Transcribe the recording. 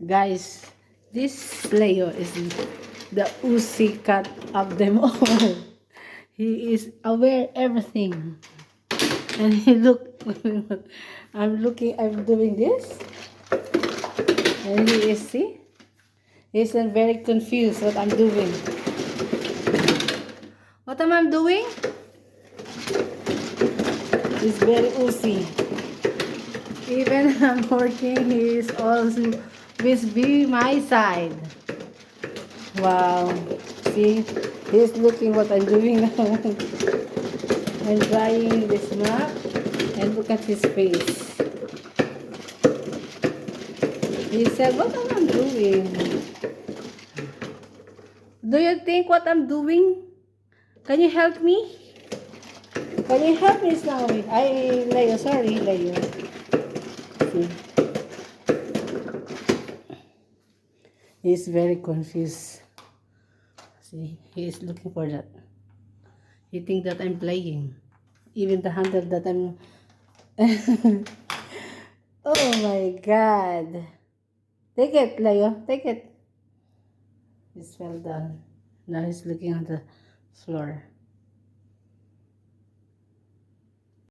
Guys, this Leo is the Uzi cat of them all. He is aware everything. And he look, I'm doing this. And he is, see? He's very confused what I'm doing. What am I doing? He's very Uzi. Even I'm working, he is also with be my side. Wow. See, he's looking what I'm doing now. I'm drawing this map and look at his face. He said, what am I doing? Do you think what I'm doing? Can you help me? Can you help me, Naomi? Leo, sorry, Leo. See? He's very confused. See, he is looking for that. He thinks that I'm playing. Even the handle that I'm... Oh my God. Take it, Leo. Take it. He's well done. Now he's looking on the floor.